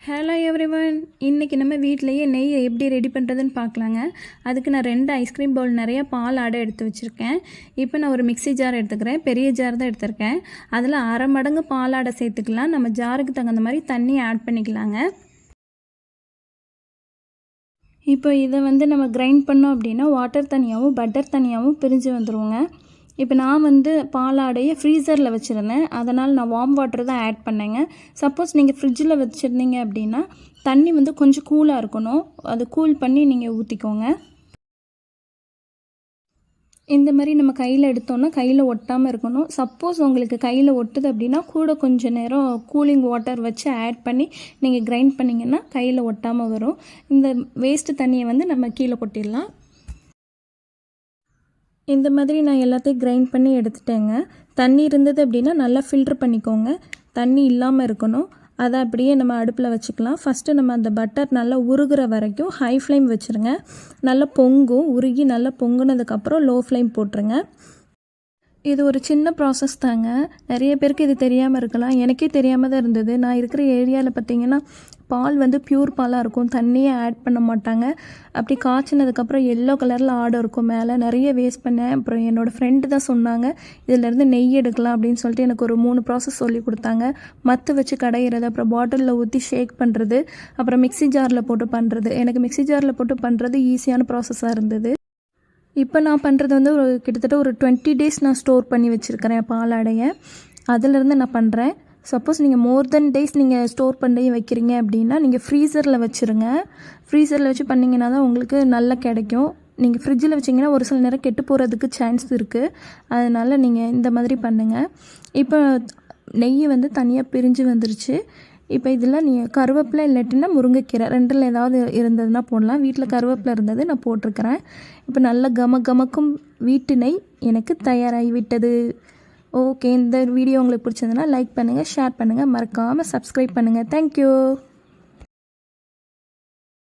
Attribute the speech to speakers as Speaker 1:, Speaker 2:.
Speaker 1: Hello everyone, இன்றைக்கி நம்ம வீட்டிலையே நெய் எப்படி ரெடி பண்ணுறதுன்னு பார்க்கலாங்க. அதுக்கு நான் 2 ஐஸ்கிரீம் பவுல் நிறையா பால் ஆடை எடுத்து வச்சுருக்கேன். இப்போ நான் ஒரு மிக்ஸி ஜார் எடுத்துக்கிறேன். பெரிய ஜார் தான் எடுத்திருக்கேன். அதில் 1/2 மடங்கு பால் ஆடை சேர்த்துக்கலாம். நம்ம ஜாருக்கு தகுந்த மாதிரி தண்ணி ஆட் பண்ணிக்கலாங்க. இப்போ இதை நம்ம கிரைண்ட் பண்ணோம் அப்படின்னா வாட்டர் தனியாகவும் பட்டர் தனியாகவும் பிரிஞ்சு வந்துடுவோங்க. இப்போ நான் பாலாடையை ஃப்ரீசரில் வச்சுருந்தேன். அதனால் நான் வார்ம் வாட்டர் தான் ஆட் பண்ணேங்க. சப்போஸ் நீங்கள் ஃப்ரிட்ஜில் வச்சுருந்தீங்க அப்படின்னா தண்ணி கொஞ்சம் கூலாக இருக்கணும். அது கூல் பண்ணி நீங்கள் ஊற்றிக்கோங்க. இந்த மாதிரி நம்ம கையில் எடுத்தோன்னா கையில் ஒட்டாமல் இருக்கணும். சப்போஸ் உங்களுக்கு கையில் ஒட்டுது அப்படின்னா கூட கொஞ்சம் நேரம் கூலிங் வாட்டர் வச்சு ஆட் பண்ணி நீங்கள் கிரைண்ட் பண்ணிங்கன்னா கையில் ஒட்டாமல் வரும். இந்த வேஸ்ட்டு தண்ணியை நம்ம கீழே கொட்டிடலாம். இந்த மாதிரி நான் எல்லாத்தையும் கிரைண்ட் பண்ணி எடுத்துட்டேங்க. தண்ணி இருந்தது அப்படின்னா நல்லா ஃபில்ட்ரு பண்ணிக்கோங்க. தண்ணி இல்லாமல் இருக்கணும். அதை அப்படியே நம்ம அடுப்பில் வச்சுக்கலாம். ஃபஸ்ட்டு நம்ம அந்த பட்டர் நல்லா உருகிற வரைக்கும் ஹை ஃப்ளேம் வச்சுருங்க. நல்லா பொங்கும். உருகி நல்லா பொங்குனதுக்கப்புறம் லோ ஃப்ளேம் போட்டுருங்க. இது ஒரு சின்ன ப்ராசஸ் தாங்க. நிறைய பேருக்கு இது தெரியாமல் இருக்கலாம். எனக்கே தெரியாமல் தான் இருந்தது. நான் இருக்கிற ஏரியாவில் பார்த்திங்கன்னா பால் பியூர் பாலாக இருக்கும். தண்ணியே ஆட் பண்ண மாட்டாங்க. அப்படி காய்ச்சினதுக்கப்புறம் எல்லோ கலரில் ஆடை இருக்கும். மேலே நிறைய வேஸ்ட் பண்ணேன். அப்புறம் என்னோடய ஃப்ரெண்டு தான் சொன்னாங்க இதிலேருந்து நெய் எடுக்கலாம் அப்படின்னு சொல்லிட்டு எனக்கு ஒரு 3 ப்ராசஸ் சொல்லி கொடுத்தாங்க. மத்து வச்சு கடையிறது, அப்புறம் பாட்டிலில் ஊற்றி ஷேக் பண்ணுறது, அப்புறம் மிக்ஸி ஜாரில் போட்டு பண்ணுறது. எனக்கு மிக்ஸி ஜாரில் போட்டு பண்ணுறது ஈஸியான ப்ராசஸாக இருந்தது. இப்போ நான் பண்ணுறது கிட்டத்தட்ட ஒரு 20 டேஸ் நான் ஸ்டோர் பண்ணி வச்சுருக்கிறேன் பாலாடையை. அதிலேருந்து நான் பண்ணுறேன். சப்போஸ் நீங்கள் மோர் தென் டேஸ் நீங்கள் ஸ்டோர் பண்ணி வைக்கிறீங்க அப்படின்னா நீங்கள் ஃப்ரீசரில் வச்சுருங்க. ஃப்ரீசரில் வச்சு பண்ணிங்கன்னா தான் உங்களுக்கு நல்லா கிடைக்கும். நீங்கள் ஃப்ரிட்ஜில் வச்சிங்கன்னா ஒரு சில நேரம் கெட்டு போகிறதுக்கு சான்ஸ் இருக்குது. அதனால் நீங்கள் இந்த மாதிரி பண்ணுங்கள். இப்போ நெய் தனியாக பிரிஞ்சு வந்துருச்சு. இப்போ இதில் நீங்கள் கருவேப்பிலை இல்லாட்டினா முருங்கைக்கீரை 2ல் ஏதாவது இருந்ததுன்னா போடலாம். வீட்டில் கருவேப்பிலை இருந்தது, நான் போட்டிருக்கிறேன். இப்போ நல்ல கமக்கும் வீட்டு நெய் எனக்கு தயாராகி விட்டது. ஓகே, இந்த வீடியோ உங்களுக்கு பிடிச்சதுன்னா லைக் பண்ணுங்கள், ஷேர் பண்ணுங்கள், மறக்காமல் சப்ஸ்கிரைப் பண்ணுங்கள். தேங்க்யூ.